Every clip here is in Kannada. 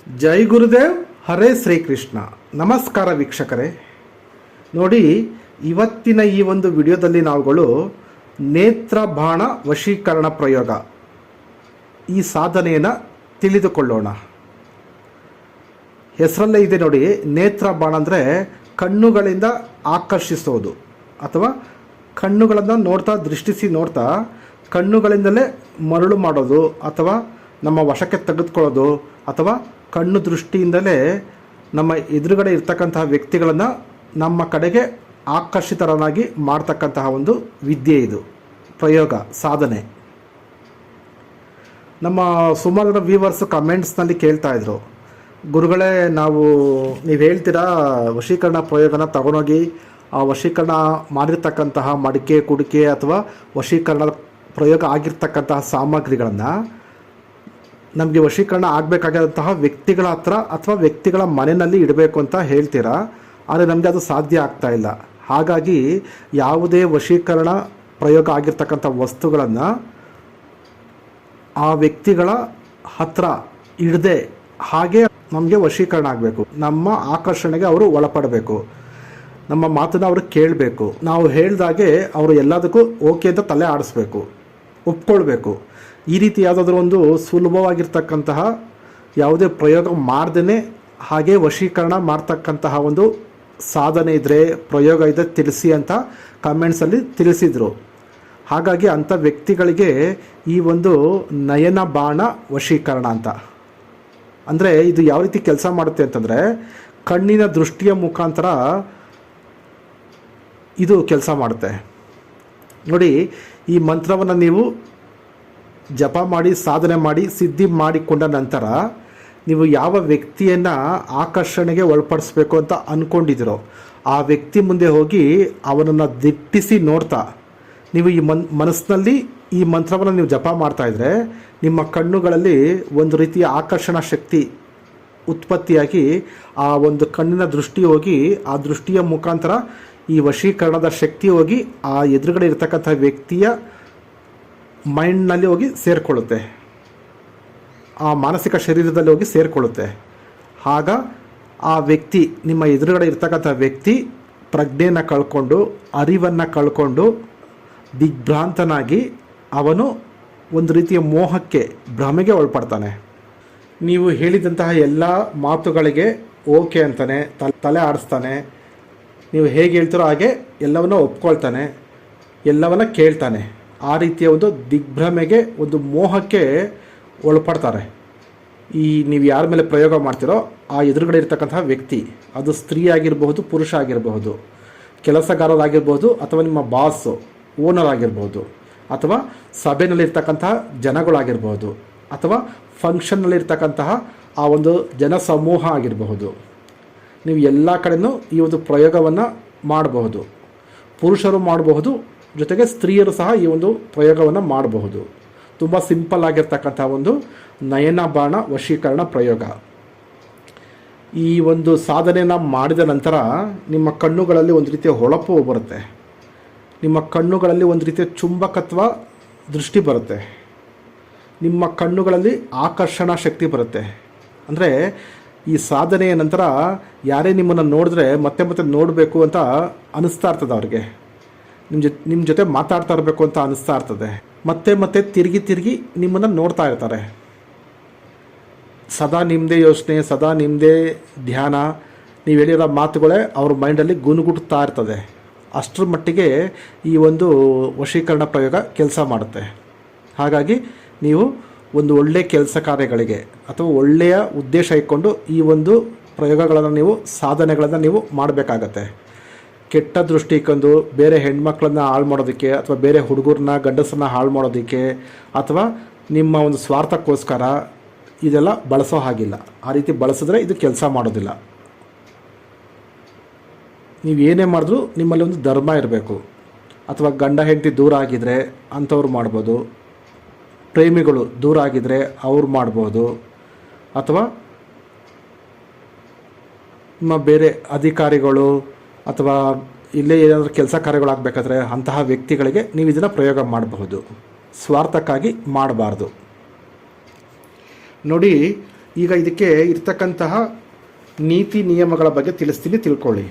ಜೈ ಗುರುದೇವ್, ಹರೇ ಶ್ರೀಕೃಷ್ಣ. ನಮಸ್ಕಾರ ವೀಕ್ಷಕರೇ. ನೋಡಿ, ಇವತ್ತಿನ ಈ ಒಂದು ವಿಡಿಯೋದಲ್ಲಿ ನಾವುಗಳು ನೇತ್ರ ಬಾಣ ವಶೀಕರಣ ಪ್ರಯೋಗ ಈ ಸಾಧನೆಯನ್ನು ತಿಳಿದುಕೊಳ್ಳೋಣ. ಹೆಸರಲ್ಲೇ ಇದೆ ನೋಡಿ, ನೇತ್ರ ಬಾಣ ಅಂದರೆ ಕಣ್ಣುಗಳಿಂದ ಆಕರ್ಷಿಸೋದು ಅಥವಾ ಕಣ್ಣುಗಳನ್ನು ದೃಷ್ಟಿಸಿ ನೋಡ್ತಾ ಕಣ್ಣುಗಳಿಂದಲೇ ಮರಳು ಮಾಡೋದು ಅಥವಾ ನಮ್ಮ ವಶಕ್ಕೆ ತೆಗೆದುಕೊಳ್ಳೋದು ಅಥವಾ ಕಣ್ಣು ದೃಷ್ಟಿಯಿಂದಲೇ ನಮ್ಮ ಎದುರುಗಡೆ ಇರ್ತಕ್ಕಂತಹ ವ್ಯಕ್ತಿಗಳನ್ನು ನಮ್ಮ ಕಡೆಗೆ ಆಕರ್ಷಿತರನ್ನಾಗಿ ಮಾಡ್ತಕ್ಕಂತಹ ಒಂದು ವಿದ್ಯೆ, ಇದು ಪ್ರಯೋಗ ಸಾಧನೆ. ನಮ್ಮ ಸುಮಾರು ಜನ ವ್ಯೂವರ್ಸ್ ಕಮೆಂಟ್ಸ್ನಲ್ಲಿ ಕೇಳ್ತಾ ಇದ್ರು, ಗುರುಗಳೇ ನೀವು ಹೇಳ್ತೀರಾ ವಶೀಕರಣ ಪ್ರಯೋಗನ ತಗೊಂಡೋಗಿ ಆ ವಶೀಕರಣ ಮಾಡಿರ್ತಕ್ಕಂತಹ ಮಡಿಕೆ ಕುಡಿಕೆ ಅಥವಾ ವಶೀಕರಣ ಪ್ರಯೋಗ ಆಗಿರ್ತಕ್ಕಂತಹ ಸಾಮಗ್ರಿಗಳನ್ನು ನಮಗೆ ವಶೀಕರಣ ಆಗಬೇಕಾದಂತಹ ವ್ಯಕ್ತಿಗಳ ಹತ್ರ ಅಥವಾ ವ್ಯಕ್ತಿಗಳ ಮನೆಯಲ್ಲಿ ಇಡಬೇಕು ಅಂತ ಹೇಳ್ತೀರಾ, ಆದರೆ ನಮಗೆ ಅದು ಸಾಧ್ಯ ಆಗ್ತಾ ಇಲ್ಲ. ಹಾಗಾಗಿ ಯಾವುದೇ ವಶೀಕರಣ ಪ್ರಯೋಗ ಆಗಿರ್ತಕ್ಕಂಥ ವಸ್ತುಗಳನ್ನು ಆ ವ್ಯಕ್ತಿಗಳ ಹತ್ರ ಇಡದೆ ಹಾಗೆ ನಮಗೆ ವಶೀಕರಣ ಆಗಬೇಕು. ನಮ್ಮ ಆಕರ್ಷಣೆಗೆ ಅವರು ಒಳಪಡಬೇಕು, ನಮ್ಮ ಮಾತನ್ನು ಅವರು ಕೇಳಬೇಕು, ನಾವು ಹೇಳಿದಾಗೆ ಅವರು ಎಲ್ಲದಕ್ಕೂ ಓಕೆ ಅಂತ ತಲೆ ಆಡಿಸ್ಬೇಕು, ಒಪ್ಕೊಳ್ಬೇಕು. ಈ ರೀತಿ ಯಾವುದಾದ್ರೂ ಒಂದು ಸುಲಭವಾಗಿರ್ತಕ್ಕಂತಹ ಯಾವುದೇ ಪ್ರಯೋಗ ಮಾಡ್ದೇ ಹಾಗೆ ವಶೀಕರಣ ಮಾಡ್ತಕ್ಕಂತಹ ಒಂದು ಸಾಧನೆ ಇದ್ದರೆ, ಪ್ರಯೋಗ ಇದೆ ತಿಳಿಸಿ ಅಂತ ಕಮೆಂಟ್ಸಲ್ಲಿ ತಿಳಿಸಿದರು. ಹಾಗಾಗಿ ಅಂಥ ವ್ಯಕ್ತಿಗಳಿಗೆ ಈ ಒಂದು ನಯನ ಬಾಣ ವಶೀಕರಣ ಅಂತ ಅಂದರೆ ಇದು ಯಾವ ರೀತಿ ಕೆಲಸ ಮಾಡುತ್ತೆ ಅಂತಂದರೆ, ಕಣ್ಣಿನ ದೃಷ್ಟಿಯ ಮುಖಾಂತರ ಇದು ಕೆಲಸ ಮಾಡುತ್ತೆ. ನೋಡಿ, ಈ ಮಂತ್ರವನ್ನು ನೀವು ಜಪ ಮಾಡಿ ಸಾಧನೆ ಮಾಡಿ ಸಿದ್ಧಿ ಮಾಡಿಕೊಂಡ ನಂತರ ನೀವು ಯಾವ ವ್ಯಕ್ತಿಯನ್ನು ಆಕರ್ಷಣೆಗೆ ಒಳಪಡಿಸ್ಬೇಕು ಅಂತ ಅಂದ್ಕೊಂಡಿದ್ದೀರೋ ಆ ವ್ಯಕ್ತಿ ಮುಂದೆ ಹೋಗಿ ಅವನನ್ನು ದಿಟ್ಟಿಸಿ ನೋಡ್ತಾ ನೀವು ಈ ಮನಸ್ಸಿನಲ್ಲಿ ಈ ಮಂತ್ರವನ್ನು ನೀವು ಜಪ ಮಾಡ್ತಾಯಿದ್ರೆ ನಿಮ್ಮ ಕಣ್ಣುಗಳಲ್ಲಿ ಒಂದು ರೀತಿಯ ಆಕರ್ಷಣಾ ಶಕ್ತಿ ಉತ್ಪತ್ತಿಯಾಗಿ ಆ ಒಂದು ಕಣ್ಣಿನ ದೃಷ್ಟಿ ಹೋಗಿ ಆ ದೃಷ್ಟಿಯ ಮುಖಾಂತರ ಈ ವಶೀಕರಣದ ಶಕ್ತಿ ಹೋಗಿ ಆ ಎದುರುಗಡೆ ಇರತಕ್ಕಂಥ ವ್ಯಕ್ತಿಯ ಮೈಂಡ್ನಲ್ಲಿ ಹೋಗಿ ಸೇರಿಕೊಳ್ಳುತ್ತೆ, ಆ ಮಾನಸಿಕ ಶರೀರದಲ್ಲಿ ಹೋಗಿ ಸೇರಿಕೊಳ್ಳುತ್ತೆ. ಆಗ ಆ ವ್ಯಕ್ತಿ, ನಿಮ್ಮ ಎದುರುಗಡೆ ಇರ್ತಕ್ಕಂಥ ವ್ಯಕ್ತಿ ಪ್ರಜ್ಞೆಯನ್ನು ಕಳ್ಕೊಂಡು ಅರಿವನ್ನು ಕಳ್ಕೊಂಡು ದಿಗ್ಭ್ರಾಂತನಾಗಿ ಅವನು ಒಂದು ರೀತಿಯ ಮೋಹಕ್ಕೆ ಭ್ರಮೆಗೆ ಒಳಪಡ್ತಾನೆ. ನೀವು ಹೇಳಿದಂತಹ ಎಲ್ಲ ಮಾತುಗಳಿಗೆ ಓಕೆ ಅಂತಾನೆ ತಲೆ ಆಡಿಸ್ತಾನೆ. ನೀವು ಹೇಗೆ ಹೇಳ್ತೀರೋ ಹಾಗೆ ಎಲ್ಲವನ್ನ ಒಪ್ಕೊಳ್ತಾನೆ, ಎಲ್ಲವನ್ನ ಕೇಳ್ತಾನೆ. ಆ ರೀತಿಯ ಒಂದು ದಿಗ್ಭ್ರಮೆಗೆ, ಒಂದು ಮೋಹಕ್ಕೆ ಒಳಪಡ್ತಾರೆ. ನೀವು ಯಾರ ಮೇಲೆ ಪ್ರಯೋಗ ಮಾಡ್ತೀರೋ ಆ ಎದುರುಗಡೆ ಇರ್ತಕ್ಕಂತಹ ವ್ಯಕ್ತಿ, ಅದು ಸ್ತ್ರೀ ಆಗಿರಬಹುದು, ಪುರುಷ ಆಗಿರಬಹುದು, ಕೆಲಸಗಾರರಾಗಿರ್ಬೋದು, ಅಥವಾ ನಿಮ್ಮ ಬಾಸ್ ಓನರ್ ಆಗಿರ್ಬೋದು, ಅಥವಾ ಸಭೆಯಲ್ಲಿರ್ತಕ್ಕಂತಹ ಜನಗಳಾಗಿರ್ಬೋದು, ಅಥವಾ ಫಂಕ್ಷನ್ನಲ್ಲಿರ್ತಕ್ಕಂತಹ ಆ ಒಂದು ಜನಸಮೂಹ ಆಗಿರಬಹುದು. ನೀವು ಎಲ್ಲ ಕಡೆಯೂ ಈ ಒಂದು ಪ್ರಯೋಗವನ್ನು ಮಾಡಬಹುದು. ಪುರುಷರು ಮಾಡಬಹುದು, ಜೊತೆಗೆ ಸ್ತ್ರೀಯರು ಸಹ ಈ ಒಂದು ಪ್ರಯೋಗವನ್ನು ಮಾಡಬಹುದು. ತುಂಬ ಸಿಂಪಲ್ ಆಗಿರ್ತಕ್ಕಂಥ ಒಂದು ನಯನ ಬಾಣ ವಶೀಕರಣ ಪ್ರಯೋಗ. ಈ ಒಂದು ಸಾಧನೆಯನ್ನು ಮಾಡಿದ ನಂತರ ನಿಮ್ಮ ಕಣ್ಣುಗಳಲ್ಲಿ ಒಂದು ರೀತಿಯ ಹೊಳಪು ಬರುತ್ತೆ, ನಿಮ್ಮ ಕಣ್ಣುಗಳಲ್ಲಿ ಒಂದು ರೀತಿಯ ಚುಂಬಕತ್ವ ದೃಷ್ಟಿ ಬರುತ್ತೆ, ನಿಮ್ಮ ಕಣ್ಣುಗಳಲ್ಲಿ ಆಕರ್ಷಣಾ ಶಕ್ತಿ ಬರುತ್ತೆ. ಅಂದರೆ ಈ ಸಾಧನೆಯ ನಂತರ ಯಾರೇ ನಿಮ್ಮನ್ನು ನೋಡಿದ್ರೆ ಮತ್ತೆ ಮತ್ತೆ ನೋಡಬೇಕು ಅಂತ ಅನಿಸ್ತಾ ಇರ್ತದೆ, ಅವ್ರಿಗೆ ನಿಮ್ಮ ಜೊತೆ ಮಾತಾಡ್ತಾ ಇರಬೇಕು ಅಂತ ಅನಿಸ್ತಾ ಇರ್ತದೆ. ಮತ್ತೆ ಮತ್ತೆ ತಿರುಗಿ ನಿಮ್ಮನ್ನು ನೋಡ್ತಾ ಇರ್ತಾರೆ. ಸದಾ ನಿಮ್ಮದೇ ಯೋಚನೆ, ಸದಾ ನಿಮ್ಮದೇ ಧ್ಯಾನ, ನೀವು ಹೇಳಿರೋ ಮಾತುಗಳೇ ಅವ್ರ ಮೈಂಡಲ್ಲಿ ಗುನುಗುಟ್ತಾ ಇರ್ತದೆ. ಅಷ್ಟರ ಮಟ್ಟಿಗೆ ಈ ಒಂದು ವಶೀಕರಣ ಪ್ರಯೋಗ ಕೆಲಸ ಮಾಡುತ್ತೆ. ಹಾಗಾಗಿ ನೀವು ಒಂದು ಒಳ್ಳೆಯ ಕೆಲಸ ಕಾರ್ಯಗಳಿಗೆ ಅಥವಾ ಒಳ್ಳೆಯ ಉದ್ದೇಶ ಇಟ್ಕೊಂಡು ಈ ಒಂದು ಪ್ರಯೋಗಗಳನ್ನು ನೀವು ಸಾಧನೆಗಳನ್ನು ನೀವು ಮಾಡಬೇಕಾಗತ್ತೆ. ಕೆಟ್ಟ ದೃಷ್ಟಿ ಇಕ್ಕೊಂಡು ಬೇರೆ ಹೆಣ್ಮಕ್ಳನ್ನ ಹಾಳು ಮಾಡೋದಕ್ಕೆ ಅಥವಾ ಬೇರೆ ಹುಡುಗರನ್ನ ಗಂಡಸರನ್ನ ಹಾಳು ಮಾಡೋದಕ್ಕೆ ಅಥವಾ ನಿಮ್ಮ ಒಂದು ಸ್ವಾರ್ಥಕ್ಕೋಸ್ಕರ ಇದೆಲ್ಲ ಬಳಸೋ ಹಾಗಿಲ್ಲ. ಆ ರೀತಿ ಬಳಸಿದ್ರೆ ಇದು ಕೆಲಸ ಮಾಡೋದಿಲ್ಲ. ನೀವು ಏನೇ ಮಾಡಿದ್ರೂ ನಿಮ್ಮಲ್ಲಿ ಒಂದು ಧರ್ಮ ಇರಬೇಕು. ಅಥವಾ ಗಂಡ ಹೆಂಡತಿ ದೂರ ಆಗಿದ್ದರೆ ಅಂಥವ್ರು ಮಾಡ್ಬೋದು, ಪ್ರೇಮಿಗಳು ದೂರ ಆಗಿದ್ದರೆ ಅವ್ರು ಮಾಡ್ಬೋದು, ಅಥವಾ ನಿಮ್ಮ ಬೇರೆ ಅಧಿಕಾರಿಗಳು ಅಥವಾ ಇಲ್ಲೇ ಏನಾದರೂ ಕೆಲಸ ಕಾರ್ಯಗಳಾಗಬೇಕಾದ್ರೆ ಅಂತಹ ವ್ಯಕ್ತಿಗಳಿಗೆ ನೀವು ಇದನ್ನು ಪ್ರಯೋಗ ಮಾಡಬಹುದು. ಸ್ವಾರ್ಥಕ್ಕಾಗಿ ಮಾಡಬಾರ್ದು. ನೋಡಿ, ಈಗ ಇದಕ್ಕೆ ಇರ್ತಕ್ಕಂತಹ ನೀತಿ ನಿಯಮಗಳ ಬಗ್ಗೆ ತಿಳ್ಕೊಳ್ಳಿ.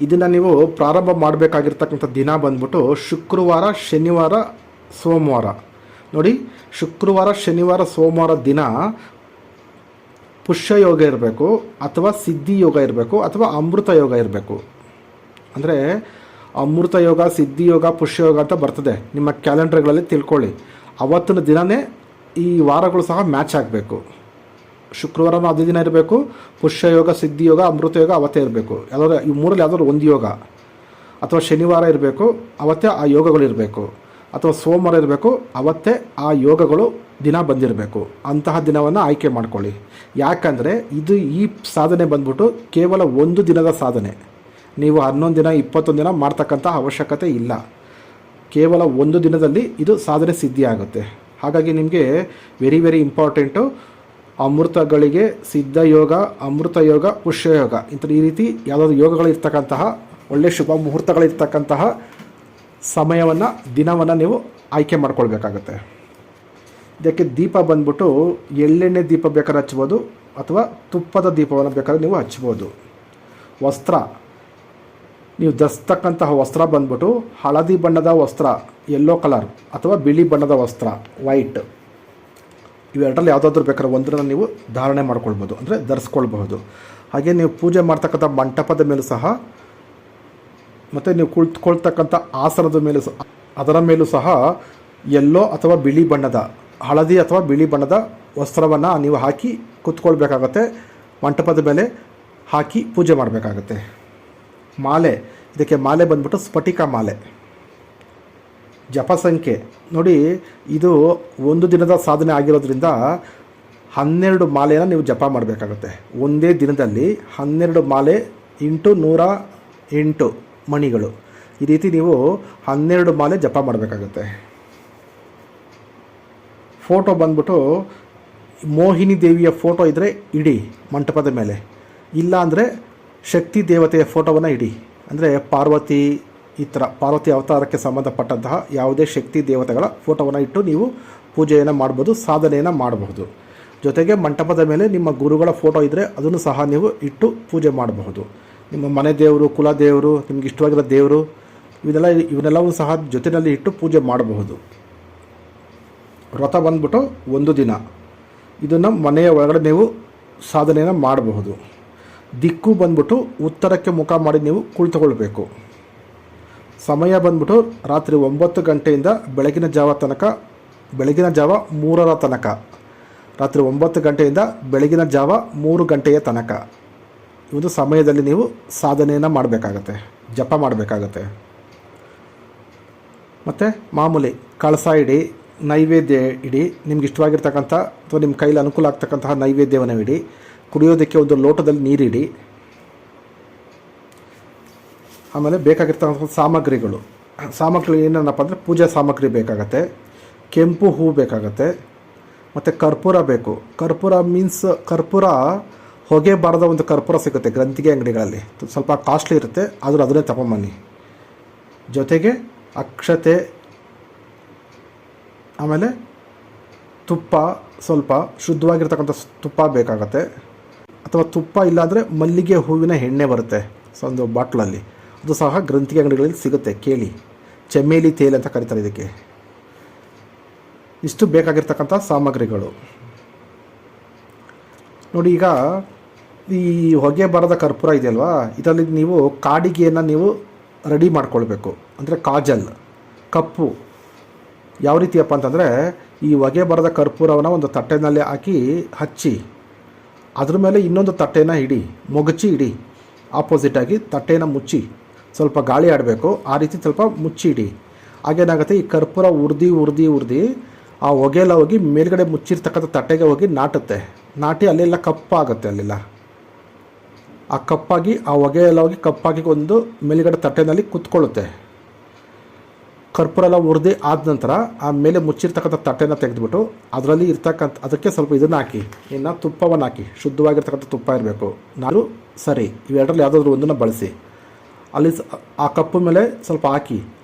ಇದನ್ನು ನೀವು ಪ್ರಾರಂಭ ಮಾಡಬೇಕಾಗಿರ್ತಕ್ಕಂಥ ದಿನ ಬಂದ್ಬಿಟ್ಟು ಶುಕ್ರವಾರ, ಶನಿವಾರ, ಸೋಮವಾರ. ನೋಡಿ, ಶುಕ್ರವಾರ, ಶನಿವಾರ, ಸೋಮವಾರ ದಿನ ಪುಷ್ಯ ಯೋಗ ಇರಬೇಕು, ಅಥವಾ ಸಿದ್ಧಿ ಯೋಗ ಇರಬೇಕು, ಅಥವಾ ಅಮೃತ ಯೋಗ ಇರಬೇಕು. ಅಂದರೆ ಅಮೃತ ಯೋಗ, ಸಿದ್ಧಿ ಯೋಗ, ಪುಷ್ಯ ಯೋಗ ಅಂತ ಬರ್ತದೆ ನಿಮ್ಮ ಕ್ಯಾಲೆಂಡರ್ಗಳಲ್ಲಿ. ತಿಳ್ಕೊಳ್ಳಿ, ಅವತ್ತಿನ ದಿನವೇ ಈ ವಾರಗಳು ಸಹ ಮ್ಯಾಚ್ ಆಗಬೇಕು. ಶುಕ್ರವಾರನೂ ಅದೇ ದಿನ ಇರಬೇಕು, ಪುಷ್ಯ ಯೋಗ, ಸಿದ್ಧಿ ಯೋಗ, ಅಮೃತ ಯೋಗ ಅವತ್ತೇ ಇರಬೇಕು. ಯಾವ್ದಾದ್ರು ಈ ಮೂರಲ್ಲಿ ಯಾವ್ದಾದ್ರು ಒಂದು ಯೋಗ, ಅಥವಾ ಶನಿವಾರ ಇರಬೇಕು, ಅವತ್ತೇ ಆ ಯೋಗಗಳು ಇರಬೇಕು, ಅಥವಾ ಸೋಮವಾರ ಇರಬೇಕು, ಅವತ್ತೇ ಆ ಯೋಗಗಳು ದಿನ ಬಂದಿರಬೇಕು. ಅಂತಹ ದಿನವನ್ನು ಆಯ್ಕೆ ಮಾಡ್ಕೊಳ್ಳಿ. ಯಾಕಂದರೆ ಈ ಸಾಧನೆ ಬಂದ್ಬಿಟ್ಟು ಕೇವಲ ಒಂದು ದಿನದ ಸಾಧನೆ. ನೀವು 11 ದಿನ 21 ದಿನ ಮಾಡ್ತಕ್ಕಂಥ ಅವಶ್ಯಕತೆ ಇಲ್ಲ. ಕೇವಲ ಒಂದು ದಿನದಲ್ಲಿ ಇದು ಸಾಧನೆ ಸಿದ್ಧಿ ಆಗುತ್ತೆ. ಹಾಗಾಗಿ ನಿಮಗೆ ವೆರಿ ವೆರಿ ಇಂಪಾರ್ಟೆಂಟು ಅಮೃತಗಳಿಗೆ ಸಿದ್ಧ ಯೋಗ, ಅಮೃತ ಯೋಗ, ಪುಷ್ಯ ಯೋಗ, ಈ ರೀತಿ ಯಾವುದಾದ್ರು ಯೋಗಗಳಿರ್ತಕ್ಕಂತಹ ಒಳ್ಳೆಯ ಶುಭ ಮುಹೂರ್ತಗಳಿರ್ತಕ್ಕಂತಹ ಸಮಯವನ್ನು, ದಿನವನ್ನು ನೀವು ಆಯ್ಕೆ ಮಾಡ್ಕೊಳ್ಬೇಕಾಗತ್ತೆ. ಇದಕ್ಕೆ ದೀಪ ಬಂದ್ಬಿಟ್ಟು ಎಳ್ಳೆಣ್ಣೆ ದೀಪ ಬೇಕಾದ್ರೆ ಹಚ್ಬೋದು, ಅಥವಾ ತುಪ್ಪದ ದೀಪವನ್ನು ಬೇಕಾದ್ರೆ ನೀವು ಹಚ್ಬೋದು. ವಸ್ತ್ರ, ನೀವು ಧರಿಸ್ತಕ್ಕಂತಹ ವಸ್ತ್ರ ಬಂದ್ಬಿಟ್ಟು ಹಳದಿ ಬಣ್ಣದ ವಸ್ತ್ರ, ಯೆಲ್ಲೋ ಕಲರ್, ಅಥವಾ ಬಿಳಿ ಬಣ್ಣದ ವಸ್ತ್ರ, ವೈಟ್. ಇವೆರಡರಲ್ಲಿ ಯಾವುದಾದ್ರೂ ಬೇಕಾದ್ರೆ ಒಂದನ್ನು ನೀವು ಧಾರಣೆ ಮಾಡ್ಕೊಳ್ಬೋದು, ಅಂದರೆ ಧರಿಸ್ಕೊಳ್ಬಹುದು. ಹಾಗೆ ನೀವು ಪೂಜೆ ಮಾಡ್ತಕ್ಕಂಥ ಮಂಟಪದ ಮೇಲೂ ಸಹ, ಮತ್ತು ನೀವು ಕುಳಿತುಕೊಳ್ತಕ್ಕಂಥ ಆಸನದ ಮೇಲೂ ಸಹ, ಅದರ ಮೇಲೂ ಸಹ ಯೆಲ್ಲೋ ಅಥವಾ ಬಿಳಿ ಬಣ್ಣದ, ಹಳದಿ ಅಥವಾ ಬಿಳಿ ಬಣ್ಣದ ವಸ್ತ್ರವನ್ನು ನೀವು ಹಾಕಿ ಕೂತ್ಕೊಳ್ಬೇಕಾಗತ್ತೆ. ಮಂಟಪದ ಮೇಲೆ ಹಾಕಿ ಪೂಜೆ ಮಾಡಬೇಕಾಗತ್ತೆ. ಮಾಲೆ, ಇದಕ್ಕೆ ಮಾಲೆ ಬಂದ್ಬಿಟ್ಟು ಸ್ಫಟಿಕ ಮಾಲೆ. ಜಪ ಸಂಖ್ಯೆ ನೋಡಿ, ಇದು ಒಂದು ದಿನದ ಸಾಧನೆ ಆಗಿರೋದ್ರಿಂದ 12 ಮಾಲೆಯನ್ನು ನೀವು ಜಪ ಮಾಡಬೇಕಾಗುತ್ತೆ. ಒಂದೇ ದಿನದಲ್ಲಿ 12 ಮಾಲೆ ಇಂಟು 108 ಮಣಿಗಳು, ಈ ರೀತಿ ನೀವು 12 ಮಾಲೆ ಜಪ ಮಾಡಬೇಕಾಗುತ್ತೆ. ಫೋಟೋ ಬಂದ್ಬಿಟ್ಟು ಮೋಹಿನಿ ದೇವಿಯ ಫೋಟೋ ಇದ್ದರೆ ಇಡಿ ಮಂಟಪದ ಮೇಲೆ, ಇಲ್ಲ ಅಂದರೆ ಶಕ್ತಿ ದೇವತೆಯ ಫೋಟೋವನ್ನು ಇಡಿ. ಅಂದರೆ ಪಾರ್ವತಿ, ಈ ಥರ ಪಾರ್ವತಿ ಅವತಾರಕ್ಕೆ ಸಂಬಂಧಪಟ್ಟಂತಹ ಯಾವುದೇ ಶಕ್ತಿ ದೇವತೆಗಳ ಫೋಟೋವನ್ನು ಇಟ್ಟು ನೀವು ಪೂಜೆಯನ್ನು ಮಾಡ್ಬೋದು, ಸಾಧನೆಯನ್ನು ಮಾಡಬಹುದು. ಜೊತೆಗೆ ಮಂಟಪದ ಮೇಲೆ ನಿಮ್ಮ ಗುರುಗಳ ಫೋಟೋ ಇದ್ದರೆ ಅದನ್ನು ಸಹ ನೀವು ಇಟ್ಟು ಪೂಜೆ ಮಾಡಬಹುದು. ನಿಮ್ಮ ಮನೆ ದೇವರು, ಕುಲ ದೇವರು, ನಿಮ್ಗೆ ಇಷ್ಟವಾಗಿರೋ ದೇವರು, ಇವನ್ನೆಲ್ಲವೂ ಸಹ ಜೊತೆಯಲ್ಲಿ ಇಟ್ಟು ಪೂಜೆ ಮಾಡಬಹುದು. ವ್ರತ ಬಂದ್ಬಿಟ್ಟು ಒಂದು ದಿನ, ಇದನ್ನು ಮನೆಯ ಒಳಗಡೆ ನೀವು ಸಾಧನೆಯನ್ನು ಮಾಡಬಹುದು. ದಿಕ್ಕು ಬಂದ್ಬಿಟ್ಟು ಉತ್ತರಕ್ಕೆ ಮುಖ ಮಾಡಿ ನೀವು ಕುಳಿತುಕೊಳ್ಬೇಕು. ಸಮಯ ಬಂದ್ಬಿಟ್ಟು ರಾತ್ರಿ 9 ಗಂಟೆಯಿಂದ ಬೆಳಗಿನ ಜಾವ 3 ತನಕ, ರಾತ್ರಿ 9 ಗಂಟೆಯಿಂದ ಬೆಳಗಿನ ಜಾವ 3 ಗಂಟೆಯ ತನಕ ಒಂದು ಸಮಯದಲ್ಲಿ ನೀವು ಸಾಧನೆಯನ್ನು ಮಾಡಬೇಕಾಗತ್ತೆ, ಜಪ ಮಾಡಬೇಕಾಗತ್ತೆ. ಮತ್ತು ಮಾಮೂಲಿ ಕಳಸ ಇಡಿ, ನೈವೇದ್ಯ ಇಡಿ, ನಿಮ್ಗೆ ಇಷ್ಟವಾಗಿರ್ತಕ್ಕಂಥ ಅಥವಾ ನಿಮ್ಮ ಕೈಲಿ ಅನುಕೂಲ ಆಗ್ತಕ್ಕಂತಹ ನೈವೇದ್ಯವನ್ನು ಇಡಿ. ಕುಡಿಯೋದಕ್ಕೆ ಒಂದು ಲೋಟದಲ್ಲಿ ನೀರಿಡಿ. ಆಮೇಲೆ ಬೇಕಾಗಿರ್ತಕ್ಕಂಥ ಸಾಮಗ್ರಿಗಳು ಏನನ್ನಪ್ಪ ಅಂದರೆ ಪೂಜಾ ಸಾಮಗ್ರಿ ಬೇಕಾಗತ್ತೆ. ಕೆಂಪು ಹೂ ಬೇಕಾಗತ್ತೆ, ಮತ್ತು ಕರ್ಪೂರ ಬೇಕು. ಕರ್ಪೂರ ಮೀನ್ಸ್ ಕರ್ಪೂರ ಹೊಗೆ ಬಾರದ ಒಂದು ಕರ್ಪೂರ ಸಿಗುತ್ತೆ ಗ್ರಂಥಿಗೆ ಅಂಗಡಿಗಳಲ್ಲಿ, ಸ್ವಲ್ಪ ಕಾಸ್ಟ್ಲಿ ಇರುತ್ತೆ, ಆದರೂ ಅದನ್ನೇ ತಗೊಂಬನ್ನಿ. ಜೊತೆಗೆ ಅಕ್ಷತೆ, ಆಮೇಲೆ ತುಪ್ಪ, ಸ್ವಲ್ಪ ಶುದ್ಧವಾಗಿರ್ತಕ್ಕಂಥ ತುಪ್ಪ ಬೇಕಾಗತ್ತೆ. ಅಥವಾ ತುಪ್ಪ ಇಲ್ಲಾಂದರೆ ಮಲ್ಲಿಗೆ ಹೂವಿನ ಎಣ್ಣೆ ಬರುತ್ತೆ ಒಂದು ಬಾಟ್ಲಲ್ಲಿ, ಅದು ಸಹ ಗ್ರಂಥಿಗೆ ಅಂಗಡಿಗಳಲ್ಲಿ ಸಿಗುತ್ತೆ, ಕೇಳಿ. ಚೆಮ್ಮೇಲಿ ತೇಲ್ ಅಂತ ಕರೀತಾರೆ ಇದಕ್ಕೆ. ಇಷ್ಟು ಬೇಕಾಗಿರ್ತಕ್ಕಂಥ ಸಾಮಗ್ರಿಗಳು ನೋಡಿ. ಈಗ ಈ ಹೊಗೆ ಬರದ ಕರ್ಪೂರ ಇದೆಯಲ್ವಾ, ಇದರಲ್ಲಿ ನೀವು ಕಾಡಿಗೆಯನ್ನು ನೀವು ರೆಡಿ ಮಾಡ್ಕೊಳ್ಬೇಕು. ಅಂದರೆ ಕಾಜಲ್, ಕಪ್ಪು ಯಾವ ರೀತಿಯಪ್ಪ ಅಂತಂದರೆ, ಈ ಹೊಗೆ ಬರದ ಕರ್ಪೂರವನ್ನು ಒಂದು ತಟ್ಟೆನಲ್ಲಿ ಹಾಕಿ ಹಚ್ಚಿ, ಅದ್ರ ಮೇಲೆ ಇನ್ನೊಂದು ತಟ್ಟೆನ ಇಡಿ, ಮೊಗಚಿ ಇಡಿ, ಆಪೋಸಿಟಾಗಿ ತಟ್ಟೆನ ಮುಚ್ಚಿ, ಸ್ವಲ್ಪ ಗಾಳಿ ಆಡಬೇಕು, ಆ ರೀತಿ ಸ್ವಲ್ಪ ಮುಚ್ಚಿ ಇಡಿ. ಹಾಗೇನಾಗುತ್ತೆ, ಈ ಕರ್ಪೂರ ಉರ್ದಿ ಆ ಹೊಗೆಲ್ಲ ಹೋಗಿ ಮೇಲ್ಗಡೆ ಮುಚ್ಚಿರ್ತಕ್ಕಂಥ ತಟ್ಟೆಗೆ ಹೋಗಿ ನಾಟಿ ಅಲ್ಲೆಲ್ಲ ಕಪ್ಪಾಗುತ್ತೆ. ಅಲ್ಲೆಲ್ಲ ಆ ಕಪ್ಪಾಗಿ, ಆ ಹೊಗೆ ಎಲ್ಲ ಹೋಗಿ ಕಪ್ಪಾಗಿ ಒಂದು ಮೇಲ್ಗಡೆ ತಟ್ಟೆನಲ್ಲಿ ಕುತ್ಕೊಳ್ಳುತ್ತೆ. ಕರ್ಪೂರ ಎಲ್ಲ ಉರ್ದಿ ಆದ ನಂತರ ಆ ಮೇಲೆ ಮುಚ್ಚಿರ್ತಕ್ಕಂಥ ತಟ್ಟೆನ ತೆಗೆದುಬಿಟ್ಟು ಅದರಲ್ಲಿ ಇರ್ತಕ್ಕಂಥ ಅದಕ್ಕೆ ಸ್ವಲ್ಪ ಇದನ್ನು ಹಾಕಿ, ಇನ್ನು ತುಪ್ಪವನ್ನು ಹಾಕಿ, ಶುದ್ಧವಾಗಿರ್ತಕ್ಕಂಥ ತುಪ್ಪ ಇರಬೇಕು. ನಾನು ಸರಿ ಇವೆರಡರಲ್ಲಿ ಯಾವುದಾದ್ರೂ ಒಂದನ್ನು ಬಳಸಿ ಅಲ್ಲಿ ಆ ಕಪ್ಪು ಮೇಲೆ ಸ್ವಲ್ಪ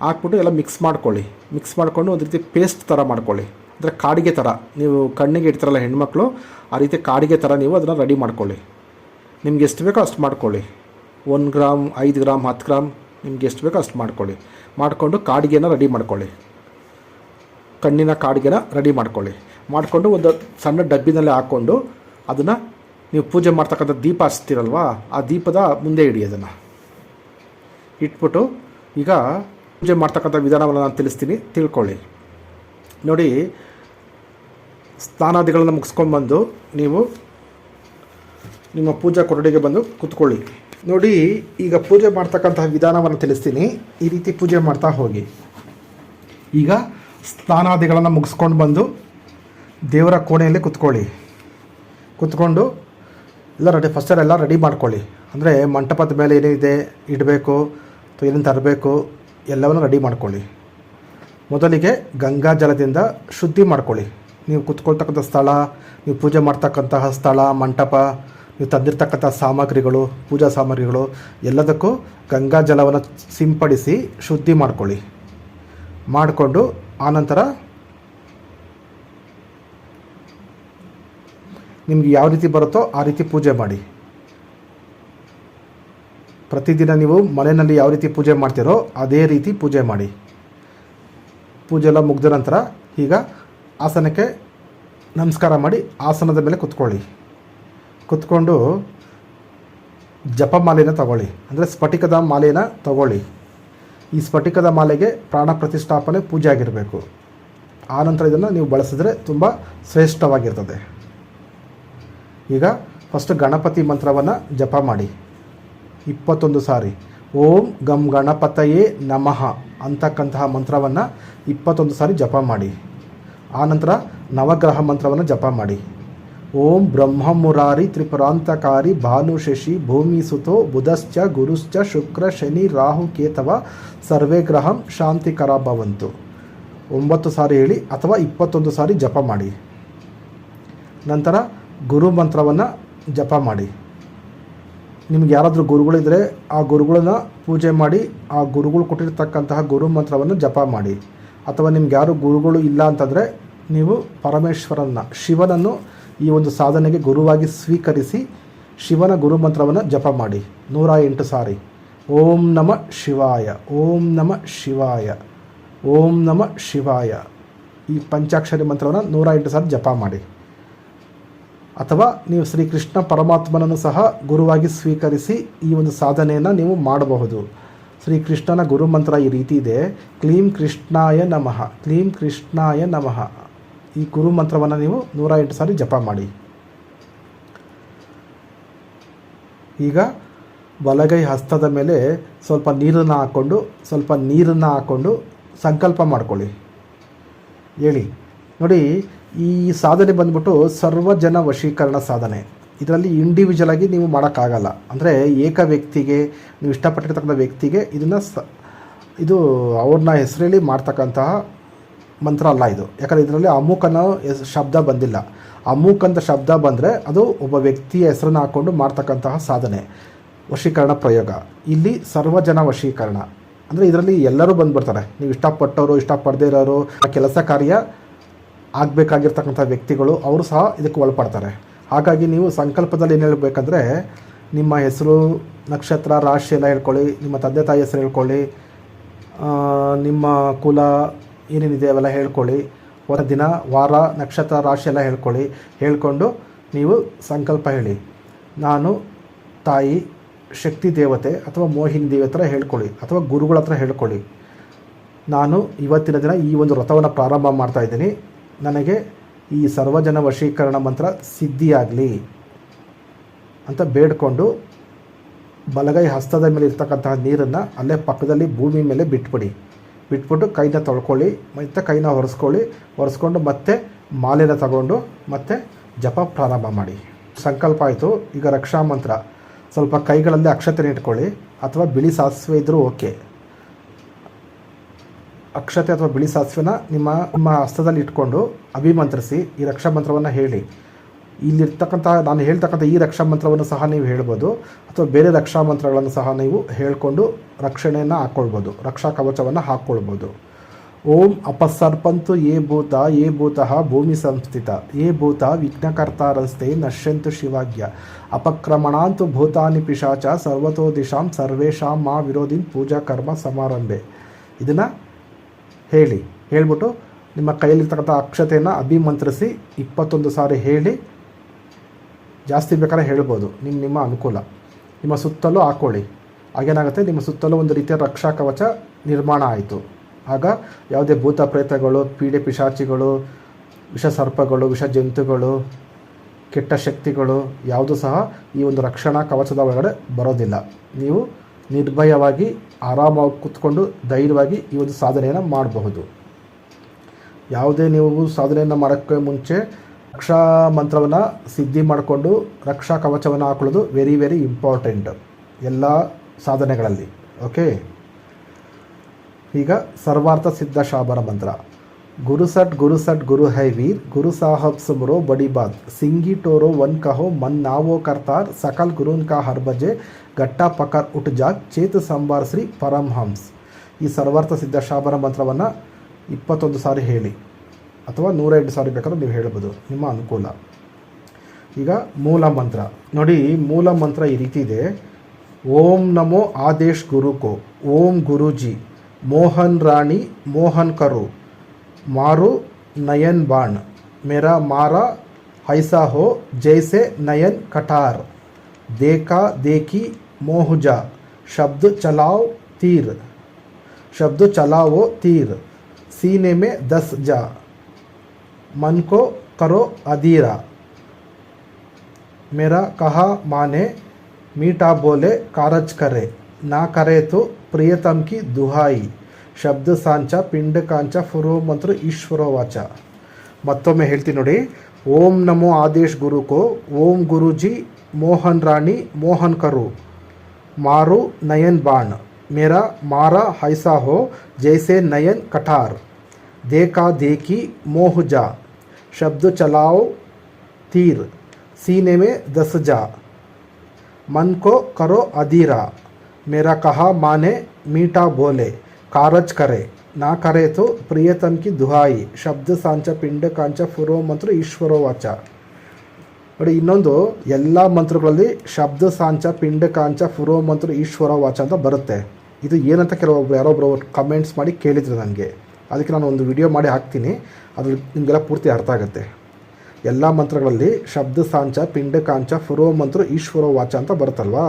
ಹಾಕ್ಬಿಟ್ಟು ಎಲ್ಲ ಮಿಕ್ಸ್ ಮಾಡ್ಕೊಂಡು ಒಂದು ರೀತಿ ಪೇಸ್ಟ್ ಥರ ಮಾಡ್ಕೊಳ್ಳಿ. ಅಂದರೆ ಕಾಡಿಗೆ ಥರ ನೀವು ಕಣ್ಣಿಗೆ ಇಡ್ತಾರಲ್ಲ ಹೆಣ್ಮಕ್ಳು, ಆ ರೀತಿ ಕಾಡಿಗೆ ಥರ ನೀವು ಅದನ್ನು ರೆಡಿ ಮಾಡ್ಕೊಳ್ಳಿ. ನಿಮ್ಗೆ ಎಷ್ಟು ಬೇಕೋ ಅಷ್ಟು ಮಾಡ್ಕೊಳ್ಳಿ. 1 ಗ್ರಾಮ್, 5 ಗ್ರಾಮ್, 10 ಗ್ರಾಮ್, ನಿಮ್ಗೆ ಎಷ್ಟು ಬೇಕೋ ಅಷ್ಟು ಮಾಡ್ಕೊಳ್ಳಿ. ಮಾಡಿಕೊಂಡು ಕಾಡಿಗೆನ ರೆಡಿ ಮಾಡ್ಕೊಳ್ಳಿ. ಕಣ್ಣಿನ ಕಾಡಿಗೆನ ರೆಡಿ ಮಾಡ್ಕೊಳ್ಳಿ. ಮಾಡಿಕೊಂಡು ಒಂದು ಸಣ್ಣ ಡಬ್ಬಿನಲ್ಲಿ ಹಾಕ್ಕೊಂಡು ಅದನ್ನು ನೀವು ಪೂಜೆ ಮಾಡ್ತಕ್ಕಂಥ ದೀಪ ಹಚ್ತೀರಲ್ವ, ಆ ದೀಪದ ಮುಂದೆ ಇಡಿ. ಅದನ್ನು ಇಟ್ಬಿಟ್ಟು ಈಗ ಪೂಜೆ ಮಾಡ್ತಕ್ಕಂಥ ವಿಧಾನವನ್ನು ನಾನು ತಿಳಿಸ್ತೀನಿ, ತಿಳ್ಕೊಳ್ಳಿ. ನೋಡಿ, ಸ್ನಾನಾದಿಗಳನ್ನು ಮುಗಿಸ್ಕೊಂಡ್ಬಂದು ನೀವು ನಿಮ್ಮ ಪೂಜಾ ಕೊಠಡಿಗೆ ಬಂದು ಕೂತ್ಕೊಳ್ಳಿ. ನೋಡಿ, ಈಗ ಪೂಜೆ ಮಾಡ್ತಕ್ಕಂತಹ ವಿಧಾನವನ್ನು ತಿಳಿಸ್ತೀನಿ. ಈ ರೀತಿ ಪೂಜೆ ಮಾಡ್ತಾ ಹೋಗಿ. ಈಗ ಸ್ನಾನಾದಿಗಳನ್ನು ಮುಗಿಸ್ಕೊಂಡು ಬಂದು ದೇವರ ಕೋಣೆಯಲ್ಲಿ ಕೂತ್ಕೊಳ್ಳಿ. ಕೂತ್ಕೊಂಡು ಎಲ್ಲ ಫಸ್ಟಲ್ಲೆಲ್ಲ ರೆಡಿ ಮಾಡ್ಕೊಳ್ಳಿ. ಅಂದರೆ ಮಂಟಪದ ಮೇಲೆ ಏನಿದೆ ಇಡಬೇಕು ಅಥವಾ ಏನೇನು ತರಬೇಕು ಎಲ್ಲವನ್ನು ರೆಡಿ ಮಾಡ್ಕೊಳ್ಳಿ. ಮೊದಲಿಗೆ ಗಂಗಾ ಜಲದಿಂದ ಶುದ್ಧಿ ಮಾಡ್ಕೊಳ್ಳಿ. ನೀವು ಕೂತ್ಕೊಳ್ತಕ್ಕಂಥ ಸ್ಥಳ, ನೀವು ಪೂಜೆ ಮಾಡ್ತಕ್ಕಂತಹ ಸ್ಥಳ, ಮಂಟಪ, ನೀವು ತಂದಿರ್ತಕ್ಕಂಥ ಸಾಮಗ್ರಿಗಳು, ಪೂಜಾ ಸಾಮಗ್ರಿಗಳು ಎಲ್ಲದಕ್ಕೂ ಗಂಗಾ ಜಲವನ್ನು ಸಿಂಪಡಿಸಿ ಶುದ್ಧಿ ಮಾಡ್ಕೊಳ್ಳಿ. ಮಾಡಿಕೊಂಡು ಆನಂತರ ನಿಮ್ಗೆ ಯಾವ ರೀತಿ ಬರುತ್ತೋ ಆ ರೀತಿ ಪೂಜೆ ಮಾಡಿ. ಪ್ರತಿದಿನ ನೀವು ಮನೆಯಲ್ಲಿ ಯಾವ ರೀತಿ ಪೂಜೆ ಮಾಡ್ತೀರೋ ಅದೇ ರೀತಿ ಪೂಜೆ ಮಾಡಿ. ಪೂಜೆ ಎಲ್ಲ ಮುಗಿದ ನಂತರ ಈಗ ಆಸನಕ್ಕೆ ನಮಸ್ಕಾರ ಮಾಡಿ ಆಸನದ ಮೇಲೆ ಕೂತ್ಕೊಳ್ಳಿ. ಕೂತ್ಕೊಂಡು ಜಪಮಾಲೆನ ತಗೊಳ್ಳಿ, ಅಂದರೆ ಸ್ಫಟಿಕದ ಮಾಲೆನ ತಗೊಳ್ಳಿ. ಈ ಸ್ಫಟಿಕದ ಮಾಲೆಗೆ ಪ್ರಾಣ ಪ್ರತಿಷ್ಠಾಪನೆ ಪೂಜೆ ಆಗಿರಬೇಕು. ಆನಂತರ ಇದನ್ನು ನೀವು ಬಳಸಿದ್ರೆ ತುಂಬ ಶ್ರೇಷ್ಠವಾಗಿರ್ತದೆ. ಈಗ ಫಸ್ಟ್ ಗಣಪತಿ ಮಂತ್ರವನ್ನು ಜಪ ಮಾಡಿ 21 ಸಾರಿ. ಓಂ ಗಂ ಗಣಪತಯೇ ನಮಃ ಅಂತಕ್ಕಂತಹ ಮಂತ್ರವನ್ನು 21 ಸಾರಿ ಜಪ ಮಾಡಿ. ಆನಂತರ ನವಗ್ರಹ ಮಂತ್ರವನ್ನು ಜಪ ಮಾಡಿ. ಓಂ ಬ್ರಹ್ಮ ಮುರಾರಿ ತ್ರಿಪುರಾಂತಕಾರಿ ಭಾನು ಶಶಿ ಭೂಮಿ ಸುತೋ ಬುಧಶ್ಚ ಗುರುಶ್ಚ ಶುಕ್ರ ಶನಿ ರಾಹು ಕೇತವ ಸರ್ವೇ ಗ್ರಹಂ ಶಾಂತಿಕರ ಭವಂತು 9 ಸಾರಿ ಹೇಳಿ ಅಥವಾ 21 ಸಾರಿ ಜಪ ಮಾಡಿ. ನಂತರ ಗುರು ಮಂತ್ರವನ್ನು ಜಪ ಮಾಡಿ. ನಿಮ್ಗೆ ಯಾರಾದರೂ ಗುರುಗಳಿದ್ದರೆ ಆ ಗುರುಗಳನ್ನ ಪೂಜೆ ಮಾಡಿ ಆ ಗುರುಗಳು ಕೊಟ್ಟಿರ್ತಕ್ಕಂತಹ ಗುರು ಮಂತ್ರವನ್ನು ಜಪ ಮಾಡಿ. ಅಥವಾ ನಿಮ್ಗೆ ಯಾರು ಗುರುಗಳು ಇಲ್ಲ ಅಂತಂದರೆ ನೀವು ಪರಮೇಶ್ವರನ್ನ, ಶಿವನನ್ನು ಈ ಒಂದು ಸಾಧನೆಗೆ ಗುರುವಾಗಿ ಸ್ವೀಕರಿಸಿ ಶಿವನ ಗುರು ಮಂತ್ರವನ್ನು ಜಪ ಮಾಡಿ 108 ಸಾರಿ. ಓಂ ನಮಃ ಶಿವಾಯ, ಓಂ ನಮಃ ಶಿವಾಯ, ಓಂ ನಮಃ ಶಿವಾಯ ಈ ಪಂಚಾಕ್ಷರಿ ಮಂತ್ರವನ್ನು 108 ಸಾರಿ ಜಪ ಮಾಡಿ. ಅಥವಾ ನೀವು ಶ್ರೀಕೃಷ್ಣ ಪರಮಾತ್ಮನನ್ನು ಸಹ ಗುರುವಾಗಿ ಸ್ವೀಕರಿಸಿ ಈ ಒಂದು ಸಾಧನೆಯನ್ನು ನೀವು ಮಾಡಬಹುದು. ಶ್ರೀಕೃಷ್ಣನ ಗುರುಮಂತ್ರ ಈ ರೀತಿ ಇದೆ: ಕ್ಲೀಂ ಕೃಷ್ಣಾಯ ನಮಃ, ಕ್ಲೀಂ ಕೃಷ್ಣಾಯ ನಮಃ. ಈ ಗುರುಮಂತ್ರವನ್ನು ನೀವು 108 ಸಾರಿ ಜಪ ಮಾಡಿ. ಈಗ ಬಲಗೈ ಹಸ್ತದ ಮೇಲೆ ಸ್ವಲ್ಪ ನೀರನ್ನು ಹಾಕ್ಕೊಂಡು ಸಂಕಲ್ಪ ಮಾಡ್ಕೊಳ್ಳಿ. ಹೇಳಿ ನೋಡಿ, ಈ ಸಾಧನೆ ಬಂದ್ಬಿಟ್ಟು ಸರ್ವಜನ ವಶೀಕರಣ ಸಾಧನೆ. ಇದರಲ್ಲಿ ಇಂಡಿವಿಜುವಲ್ ಆಗಿ ನೀವು ಮಾಡೋಕ್ಕಾಗಲ್ಲ. ಅಂದರೆ ಏಕ ವ್ಯಕ್ತಿಗೆ, ನೀವು ಇಷ್ಟಪಟ್ಟಿರ್ತಕ್ಕಂಥ ವ್ಯಕ್ತಿಗೆ ಇದು ಅವ್ರನ್ನ ಹೆಸರಲ್ಲಿ ಮಾಡ್ತಕ್ಕಂತಹ ಮಂತ್ರ ಅಲ್ಲ ಇದು. ಯಾಕಂದರೆ ಇದರಲ್ಲಿ ಅಮುಕ್ ಅನ್ನೋ ಶಬ್ದ ಬಂದಿಲ್ಲ. ಅಮುಕ್ ಅಂತ ಶಬ್ದ ಬಂದರೆ ಅದು ಒಬ್ಬ ವ್ಯಕ್ತಿಯ ಹೆಸರನ್ನು ಹಾಕ್ಕೊಂಡು ಮಾಡ್ತಕ್ಕಂತಹ ಸಾಧನೆ, ವಶೀಕರಣ ಪ್ರಯೋಗ. ಇಲ್ಲಿ ಸರ್ವಜನ ವಶೀಕರಣ ಅಂದರೆ ಇದರಲ್ಲಿ ಎಲ್ಲರೂ ಬಂದುಬಿಡ್ತಾರೆ. ನೀವು ಇಷ್ಟಪಟ್ಟವರು, ಇಷ್ಟಪಡದೇ ಇರೋರು, ಕೆಲಸ ಕಾರ್ಯ ಆಗಬೇಕಾಗಿರ್ತಕ್ಕಂಥ ವ್ಯಕ್ತಿಗಳು ಅವರು ಸಹ ಇದಕ್ಕೆ ಒಳಪಡ್ತಾರೆ. ಹಾಗಾಗಿ ನೀವು ಸಂಕಲ್ಪದಲ್ಲಿ ಏನು ಹೇಳಬೇಕಂದ್ರೆ, ನಿಮ್ಮ ಹೆಸರು, ನಕ್ಷತ್ರ, ರಾಶಿ ಎಲ್ಲ ಹೇಳ್ಕೊಳ್ಳಿ, ನಿಮ್ಮ ತಂದೆ ತಾಯಿ ಹೆಸರು ಹೇಳ್ಕೊಳ್ಳಿ, ನಿಮ್ಮ ಕುಲ ಏನೇನಿದೆ ಅವೆಲ್ಲ ಹೇಳ್ಕೊಳ್ಳಿ, ಒಂದು ದಿನ, ವಾರ, ನಕ್ಷತ್ರ, ರಾಶಿ ಎಲ್ಲ ಹೇಳ್ಕೊಂಡು ನೀವು ಸಂಕಲ್ಪ ಹೇಳಿ. ನಾನು ತಾಯಿ, ಶಕ್ತಿ ದೇವತೆ ಅಥವಾ ಮೋಹಿನಿ ದೇವಿ ಹತ್ರ ಹೇಳ್ಕೊಳ್ಳಿ, ಅಥವಾ ಗುರುಗಳ ಹತ್ರ ಹೇಳ್ಕೊಳ್ಳಿ. ನಾನು ಇವತ್ತಿನ ದಿನ ಈ ಒಂದು ವ್ರತವನ್ನು ಪ್ರಾರಂಭ ಮಾಡ್ತಾಯಿದ್ದೀನಿ, ನನಗೆ ಈ ಸರ್ವಜನ ವಶೀಕರಣ ಮಂತ್ರ ಸಿದ್ಧಿಯಾಗಲಿ ಅಂತ ಬೇಡ್ಕೊಂಡು ಬಲಗೈ ಹಸ್ತದ ಮೇಲೆ ಇರ್ತಕ್ಕಂತಹ ನೀರನ್ನು ಅಲ್ಲೇ ಪಕ್ಕದಲ್ಲಿ ಭೂಮಿ ಮೇಲೆ ಬಿಟ್ಬಿಟ್ಟು ಕೈನ ತೊಳ್ಕೊಳ್ಳಿ, ಮತ್ತು ಕೈನ ಒರೆಸ್ಕೊಂಡು ಮತ್ತೆ ಮಾಲೆನ ತಗೊಂಡು ಮತ್ತೆ ಜಪ ಪ್ರಾರಂಭ ಮಾಡಿ. ಸಂಕಲ್ಪ ಆಯಿತು. ಈಗ ರಕ್ಷಾ ಮಂತ್ರ ಸ್ವಲ್ಪ ಕೈಗಳಲ್ಲಿ ಅಕ್ಷತೆನ ಇಟ್ಕೊಳ್ಳಿ, ಅಥವಾ ಬಿಳಿ ಸಾಸಿವೆ ಇದ್ದರೂ ಓಕೆ. ಅಕ್ಷತೆ ಅಥವಾ ಬಿಳಿ ಸಾಸಿವೆನ ನಿಮ್ಮ ಹಸ್ತದಲ್ಲಿ ಇಟ್ಕೊಂಡು ಅಭಿಮಂತ್ರಿಸಿ ಈ ರಕ್ಷಾ ಮಂತ್ರವನ್ನು ಹೇಳಿ. ಇಲ್ಲಿರ್ತಕ್ಕಂಥ ನಾನು ಹೇಳ್ತಕ್ಕಂಥ ಈ ರಕ್ಷಾ ಮಂತ್ರವನ್ನು ಸಹ ನೀವು ಹೇಳ್ಬೋದು, ಅಥವಾ ಬೇರೆ ರಕ್ಷಾ ಮಂತ್ರಗಳನ್ನು ಸಹ ನೀವು ಹೇಳ್ಕೊಂಡು ರಕ್ಷಣೆಯನ್ನು ಹಾಕ್ಕೊಳ್ಬೋದು, ರಕ್ಷಾ ಕವಚವನ್ನು ಹಾಕ್ಕೊಳ್ಬೋದು. ಓಂ ಅಪಸರ್ಪಂತು ಯೇ ಭೂತಃ ಭೂಮಿ ಸಂಸ್ಥಿತ ಯೇ ಭೂತ ವಿಘ್ನಕರ್ತಾರಸ್ತೆ ನಶ್ಯಂತು ಶಿವಾಜ್ಞ ಅಪಕ್ರಮಣಾಂತು ಭೂತಾನಿ ಪಿಶಾಚ ಸರ್ವತೋ ದಿಶಾಂ ಸರ್ವೇಷಾಂ ಮಾ ವಿರೋಧಿನ್ ಪೂಜಾ ಕರ್ಮ ಸಮಾರಂಭೆ. ಇದನ್ನು ಹೇಳ್ಬಿಟ್ಟು ನಿಮ್ಮ ಕೈಯಲ್ಲಿರ್ತಕ್ಕಂಥ ಅಕ್ಷತೆಯನ್ನು ಅಭಿಮಂತ್ರಿಸಿ 21 ಸಾರಿ ಹೇಳಿ. ಜಾಸ್ತಿ ಬೇಕಾದ್ರೆ ಹೇಳ್ಬೋದು, ನಿಮ್ಮ ಅನುಕೂಲ. ನಿಮ್ಮ ಸುತ್ತಲೂ ಹಾಕ್ಕೊಳ್ಳಿ. ಆಗೇನಾಗುತ್ತೆ, ನಿಮ್ಮ ಸುತ್ತಲೂ ಒಂದು ರೀತಿಯ ರಕ್ಷಾ ಕವಚ ನಿರ್ಮಾಣ ಆಯಿತು. ಆಗ ಯಾವುದೇ ಭೂತ ಪ್ರೇತಗಳು, ಪೀಡೆ ಪಿಶಾಚಿಗಳು, ವಿಷ ಸರ್ಪಗಳು, ವಿಷ ಜಂತುಗಳು, ಕೆಟ್ಟ ಶಕ್ತಿಗಳು ಯಾವುದೂ ಸಹ ಈ ಒಂದು ರಕ್ಷಣಾ ಕವಚದ ಒಳಗಡೆ ಬರೋದಿಲ್ಲ. ನೀವು ನಿರ್ಭಯವಾಗಿ ಆರಾಮಾಗಿ ಕೂತ್ಕೊಂಡು ಧೈರ್ಯವಾಗಿ ಈ ಒಂದು ಸಾಧನೆಯನ್ನು ಮಾಡಬಹುದು. ಯಾವುದೇ ನೀವು ಸಾಧನೆಯನ್ನು ಮಾಡೋಕ್ಕೆ ಮುಂಚೆ ರಕ್ಷಾ ಮಂತ್ರವನ್ನು ಸಿದ್ಧಿ ಮಾಡಿಕೊಂಡು ರಕ್ಷಾ ಕವಚವನ್ನು ಹಾಕೊಳ್ಳೋದು ವೆರಿ ವೆರಿ ಇಂಪಾರ್ಟೆಂಟ್ ಎಲ್ಲ ಸಾಧನೆಗಳಲ್ಲಿ. ಓಕೆ, ಈಗ ಸರ್ವಾರ್ಥ ಸಿದ್ಧ ಶಾಬರ ಮಂತ್ರ. ಗುರು ಸಟ್ ಗುರು ಹೈ ವೀರ್ ಗುರು ಸಾಹಬ್ ಸುಮರೋ ಬಡಿ ಬಾತ್ ಸಿಂಗಿ ಟೋರೋ ಒನ್ ಕಹೋ ಮನ್ ನಾವೋ ಕರ್ತಾರ್ ಸಕಲ್ ಗುರುನ್ ಕಾ ಹರ್ ಬಜೆ ಗಟ್ಟಾ ಪಕರ್ ಉಟ್ ಜಾಗ್ ಚೇತು ಸಂಬಾರ್ ಶ್ರೀ ಪರಮಹಂಸ್. ಈ ಸರ್ವಾರ್ಥ ಸಿದ್ಧ ಶಾಬರ ಮಂತ್ರವನ್ನು 21 ಸಾರಿ ಹೇಳಿ, ಅಥವಾ 108 ಸಾರಿ ಬೇಕಾದ್ರೂ ನೀವು ಹೇಳ್ಬೋದು, ನಿಮ್ಮ ಅನುಕೂಲ. ಈಗ ಮೂಲ ಮಂತ್ರ ನೋಡಿ. ಮೂಲ ಮಂತ್ರ ಈ ರೀತಿ ಇದೆ. ಓಂ ನಮೋ ಆದೇಶ್ ಗುರುಕೋ ಓಂ ಗುರುಜಿ ಮೋಹನ್ ರಾಣಿ ಮೋಹನ್ ಕರು ಮಾರು ನಯನ್ ಬಾಣ್ ಮೇರಾ ಮಾರಾ ಐಸಾ ಹೋ ಜೈಸೆ ನಯನ್ ಕಟಾರ್ देखा देखी मोहुजा शब्द चलाओ तीर सीने में 10 जा मन को करो अधीरा मेरा कहा माने मीठा बोले कारज करे ना करे तो प्रियतम की दुहाई शब्द सांचा पिंड कांचा फुरो मंत्र ईश्वरो वाच. मत्तೊಮ್ಮೆ ಹೇಳ್ತೀನಿ ನೋಡಿ. ओम नमो आदेश गुरु को ओम गुरुजी मोहन रानी मोहन करो मारू नयन बाण मेरा मारा ऐसा हो जैसे नयन कटार देखा देखी मोहजा शब्द चलाओ तीर सीने में 10 जा मन को करो अधीरा मेरा कहा माने मीठा बोले कारज करे ना करे तो प्रियतम की दुहाई शब्द सांचा पिंड कांचा फुरो मंत्र ईश्वरो वाच. ನೋಡಿ, ಇನ್ನೊಂದು ಎಲ್ಲ ಮಂತ್ರಗಳಲ್ಲಿ ಶಬ್ದ ಸಾಂಚ ಪಿಂಡ ಕಾಂಚ ಫುರೋ ಮಂತ್ರ ಈಶ್ವರ ವಾಚ ಅಂತ ಬರುತ್ತೆ. ಇದು ಏನಂತ ಯಾರೊಬ್ಬರು ಕಮೆಂಟ್ಸ್ ಮಾಡಿ ಕೇಳಿದ್ರು ನನಗೆ. ಅದಕ್ಕೆ ನಾನು ಒಂದು ವಿಡಿಯೋ ಮಾಡಿ ಹಾಕ್ತೀನಿ, ಅದು ನಿಮಗೆಲ್ಲ ಪೂರ್ತಿ ಅರ್ಥ ಆಗುತ್ತೆ. ಎಲ್ಲ ಮಂತ್ರಗಳಲ್ಲಿ ಶಬ್ದ ಸಾಂಚ ಪಿಂಡ ಕಾಂಚ ಫುರೋ ಮಂತ್ರ ಈಶ್ವರ ವಾಚ ಅಂತ ಬರುತ್ತಲ್ವಾ,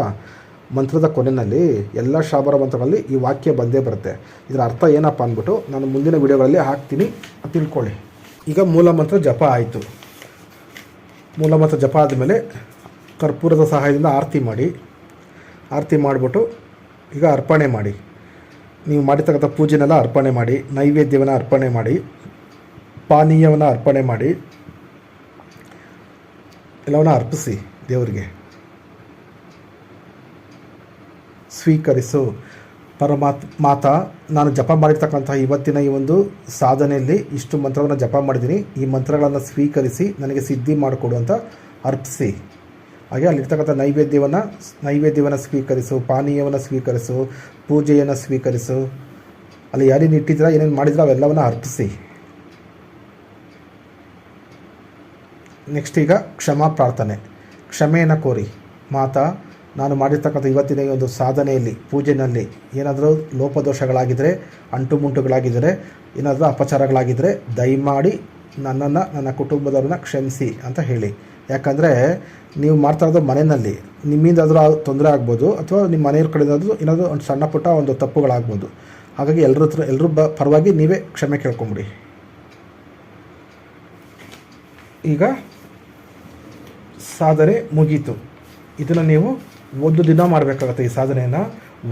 ಮಂತ್ರದ ಕೊನೆಯಲ್ಲಿ ಎಲ್ಲ ಶಾಬರ ಮಂತ್ರಗಳಲ್ಲಿ ಈ ವಾಕ್ಯ ಬಂದೇ ಬರುತ್ತೆ. ಇದರ ಅರ್ಥ ಏನಪ್ಪ ಅಂದ್ಬಿಟ್ಟು ನಾನು ಮುಂದಿನ ವಿಡಿಯೋಗಳಲ್ಲಿ ಹಾಕ್ತೀನಿ, ತಿಳ್ಕೊಳ್ಳಿ. ಈಗ ಮೂಲ ಮಂತ್ರ ಜಪ ಆಯಿತು. ಮೂಲ ಮಂತ್ರ ಜಪ ಆದಮೇಲೆ ಕರ್ಪೂರದ ಸಹಾಯದಿಂದ ಆರತಿ ಮಾಡಿಬಿಟ್ಟು ಈಗ ಅರ್ಪಣೆ ಮಾಡಿ. ನೀವು ಮಾಡಿರ್ತಕ್ಕಂಥ ಪೂಜೆನೆಲ್ಲ ಅರ್ಪಣೆ ಮಾಡಿ, ನೈವೇದ್ಯವನ್ನು ಅರ್ಪಣೆ ಮಾಡಿ, ಪಾನೀಯವನ್ನು ಅರ್ಪಣೆ ಮಾಡಿ, ಎಲ್ಲವನ್ನ ಅರ್ಪಿಸಿ ದೇವರಿಗೆ. ಸ್ವೀಕರಿಸು. ಮಾತಾ, ನಾನು ಜಪ ಮಾಡಿರ್ತಕ್ಕಂಥ ಇವತ್ತಿನ ಈ ಒಂದು ಸಾಧನೆಯಲ್ಲಿ ಇಷ್ಟು ಮಂತ್ರವನ್ನು ಜಪ ಮಾಡಿದ್ದೀನಿ, ಈ ಮಂತ್ರಗಳನ್ನು ಸ್ವೀಕರಿಸಿ ನನಗೆ ಸಿದ್ಧಿ ಮಾಡಿಕೊಡು ಅಂತ ಅರ್ಪಿಸಿ. ಹಾಗೆ ಅಲ್ಲಿರ್ತಕ್ಕಂಥ ನೈವೇದ್ಯವನ್ನು ಸ್ವೀಕರಿಸು, ಪಾನೀಯವನ್ನು ಸ್ವೀಕರಿಸು, ಪೂಜೆಯನ್ನು ಸ್ವೀಕರಿಸು. ಅಲ್ಲಿ ಯಾರೇನು ಇಟ್ಟಿದ್ದೀರಾ, ಏನೇನು ಮಾಡಿದ್ರೆ ಅವೆಲ್ಲವನ್ನು ಅರ್ಪಿಸಿ. ನೆಕ್ಸ್ಟ್ ಈಗ ಕ್ಷಮಾ ಪ್ರಾರ್ಥನೆ. ಕ್ಷಮೆಯನ್ನು ಕೋರಿ. ಮಾತಾ, ನಾನು ಮಾಡಿರ್ತಕ್ಕಂಥ ಇವತ್ತಿನ ಈ ಒಂದು ಸಾಧನೆಯಲ್ಲಿ ಪೂಜೆಯಲ್ಲಿ ಏನಾದರೂ ಲೋಪದೋಷಗಳಾಗಿದ್ದರೆ, ಅಂಟು ಮುಂಟುಗಳಾಗಿದ್ದರೆ, ಏನಾದರೂ ಅಪಚಾರಗಳಾಗಿದ್ದರೆ ದಯಮಾಡಿ ನನ್ನನ್ನು ನನ್ನ ಕುಟುಂಬದವ್ರನ್ನ ಕ್ಷಮಿಸಿ ಅಂತ ಹೇಳಿ. ಯಾಕಂದರೆ ನೀವು ಮಾಡ್ತಾ ಇರೋದು ಮನೆಯಲ್ಲಿ ನಿಮ್ಮಿಂದಾದರೂ ತೊಂದರೆ ಆಗ್ಬೋದು, ಅಥವಾ ನಿಮ್ಮ ಮನೆಯವ್ರ ಕಡೆದಾದರೂ ಏನಾದರೂ ಒಂದು ಸಣ್ಣ ಪುಟ್ಟ ಒಂದು ತಪ್ಪುಗಳಾಗ್ಬೋದು. ಹಾಗಾಗಿ ಎಲ್ಲರೂ ಪರವಾಗಿ ನೀವೇ ಕ್ಷಮೆ ಕೇಳ್ಕೊಂಬಿಡಿ. ಈಗ ಸಾಧನೆ ಮುಗೀತು. ಇದನ್ನು ನೀವು ಒಂದು ದಿನ ಮಾಡಬೇಕಾಗತ್ತೆ. ಈ ಸಾಧನೆಯನ್ನು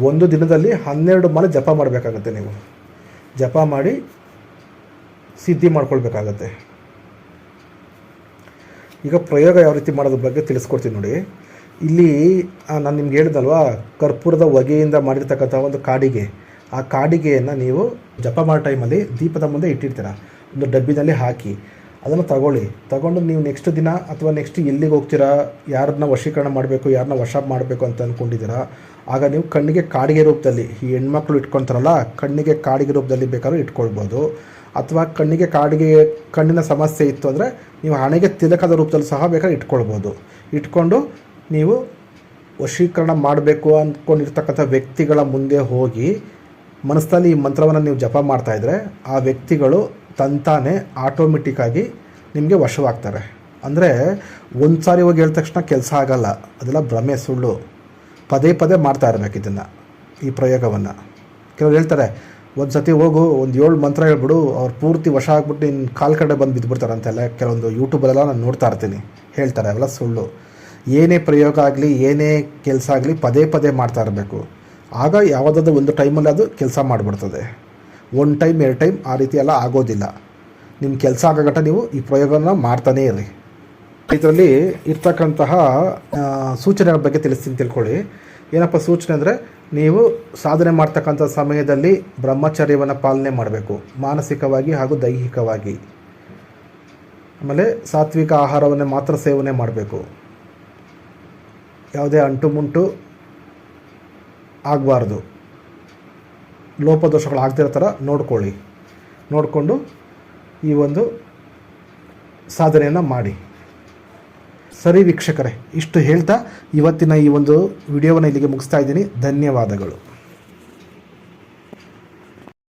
ಒಂದು ದಿನದಲ್ಲಿ 12 ಮಾಲೆ ಜಪ ಮಾಡಬೇಕಾಗತ್ತೆ. ನೀವು ಜಪ ಮಾಡಿ ಸಿದ್ಧಿ ಮಾಡ್ಕೊಳ್ಬೇಕಾಗತ್ತೆ. ಈಗ ಪ್ರಯೋಗ ಯಾವ ರೀತಿ ಮಾಡೋದ್ರ ಬಗ್ಗೆ ತಿಳಿಸ್ಕೊಡ್ತೀನಿ ನೋಡಿ. ಇಲ್ಲಿ ನಾನು ನಿಮ್ಗೆ ಹೇಳಿದಲ್ವಾ, ಕರ್ಪೂರದ ಹೊಗೆಯಿಂದ ಮಾಡಿರ್ತಕ್ಕಂಥ ಒಂದು ಕಾಡಿಗೆ, ಆ ಕಾಡಿಗೆಯನ್ನು ನೀವು ಜಪ ಮಾಡೋ ಟೈಮಲ್ಲಿ ದೀಪದ ಮುಂದೆ ಇಟ್ಟಿರ್ತೀರ. ಒಂದು ಡಬ್ಬಿನಲ್ಲಿ ಹಾಕಿ ಅದನ್ನು ತಗೊಂಡು ನೀವು ನೆಕ್ಸ್ಟ್ ದಿನ ಅಥವಾ ನೆಕ್ಸ್ಟ್ ಎಲ್ಲಿಗೆ ಹೋಗ್ತೀರಾ, ಯಾರನ್ನ ವಶೀಕರಣ ಮಾಡಬೇಕು, ಯಾರನ್ನ ವಶ ಮಾಡಬೇಕು ಅಂತ ಅಂದ್ಕೊಂಡಿದ್ದೀರಾ, ಆಗ ನೀವು ಕಣ್ಣಿಗೆ ಕಾಡಿಗೆ ರೂಪದಲ್ಲಿ, ಈ ಹೆಣ್ಮಕ್ಳು ಇಟ್ಕೊತಾರಲ್ಲ, ಕಣ್ಣಿಗೆ ಕಾಡಿಗೆ ರೂಪದಲ್ಲಿ ಬೇಕಾದ್ರೂ ಇಟ್ಕೊಳ್ಬೋದು. ಅಥವಾ ಕಣ್ಣಿನ ಸಮಸ್ಯೆ ಇತ್ತು ಅಂದರೆ ನೀವು ಹಣೆಗೆ ತಿಲಕದ ರೂಪದಲ್ಲಿ ಸಹ ಬೇಕಾದ್ರೆ ಇಟ್ಕೊಂಡು ನೀವು ವಶೀಕರಣ ಮಾಡಬೇಕು ಅಂದ್ಕೊಂಡಿರ್ತಕ್ಕಂಥ ವ್ಯಕ್ತಿಗಳ ಮುಂದೆ ಹೋಗಿ ಮನಸ್ಸಲ್ಲಿ ಈ ಮಂತ್ರವನ್ನು ನೀವು ಜಪ ಮಾಡ್ತಾಯಿದ್ರೆ ಆ ವ್ಯಕ್ತಿಗಳು ತಂತಾನೆ ಆಟೋಮೆಟಿಕ್ಕಾಗಿ ನಿಮಗೆ ವಶವಾಗ್ತಾರೆ. ಅಂದರೆ ಒಂದು ಸಾರಿ ಹೋಗಿ ಹೇಳಿದ ತಕ್ಷಣ ಕೆಲಸ ಆಗಲ್ಲ, ಅದೆಲ್ಲ ಭ್ರಮೆ, ಸುಳ್ಳು. ಪದೇ ಮಾಡ್ತಾ ಇರಬೇಕು ಇದನ್ನು, ಈ ಪ್ರಯೋಗವನ್ನು. ಕೆಲವರು ಹೇಳ್ತಾರೆ ಒಂದು ಸತಿ ಹೋಗು ಒಂದು 7 ಮಂತ್ರ ಹೇಳ್ಬಿಡು, ಅವ್ರು ಪೂರ್ತಿ ವಶ ಆಗ್ಬಿಟ್ಟು ನಿನ್ನ ಕಾಲು ಕಡೆ ಬಂದು ಬಿದ್ದುಬಿಡ್ತಾರೆ ಅಂತೆಲ್ಲ ಕೆಲವೊಂದು ಯೂಟ್ಯೂಬಲ್ಲೆಲ್ಲ ನಾನು ನೋಡ್ತಾ ಇರ್ತೀನಿ, ಹೇಳ್ತಾರೆ. ಅವೆಲ್ಲ ಸುಳ್ಳು. ಏನೇ ಪ್ರಯೋಗ ಆಗಲಿ, ಏನೇ ಕೆಲಸ ಆಗಲಿ ಪದೇ ಮಾಡ್ತಾ ಇರಬೇಕು. ಆಗ ಯಾವುದಾದ್ರೂ ಒಂದು ಟೈಮಲ್ಲಿ ಅದು ಕೆಲಸ ಮಾಡಿಬಿಡ್ತದೆ. 1 ಟೈಮ್ 2 ಟೈಮ್ ಆ ರೀತಿ ಎಲ್ಲ ಆಗೋದಿಲ್ಲ. ನಿಮ್ಮ ಕೆಲಸ ಆಗೋಗಟ್ಟ ನೀವು ಈ ಪ್ರಯೋಗನ ಮಾಡ್ತಾನೇ ಇರಿ. ಇದರಲ್ಲಿ ಇರ್ತಕ್ಕಂತಹ ಸೂಚನೆಗಳ ಬಗ್ಗೆ ತಿಳ್ಕೊಳ್ಳಿ. ಏನಪ್ಪ ಸೂಚನೆ ಅಂದರೆ, ನೀವು ಸಾಧನೆ ಮಾಡ್ತಕ್ಕಂಥ ಸಮಯದಲ್ಲಿ ಬ್ರಹ್ಮಚರ್ಯವನ್ನು ಪಾಲನೆ ಮಾಡಬೇಕು, ಮಾನಸಿಕವಾಗಿ ಹಾಗೂ ದೈಹಿಕವಾಗಿ. ಆಮೇಲೆ ಸಾತ್ವಿಕ ಆಹಾರವನ್ನೇ ಮಾತ್ರ ಸೇವನೆ ಮಾಡಬೇಕು. ಯಾವುದೇ ಅಂಟು ಆಗಬಾರ್ದು. ಲೋಪದೋಷಗಳು ಆಗದಿರೋ ಥರ ನೋಡಿಕೊಂಡು ಈ ಒಂದು ಸಾಧನೆಯನ್ನು ಮಾಡಿ. ಸರಿ ವೀಕ್ಷಕರೇ, ಇಷ್ಟು ಹೇಳ್ತಾ ಇವತ್ತಿನ ಈ ಒಂದು ವಿಡಿಯೋವನ್ನು ಇಲ್ಲಿಗೆ ಮುಗಿಸ್ತಾ ಇದ್ದೀನಿ. ಧನ್ಯವಾದಗಳು.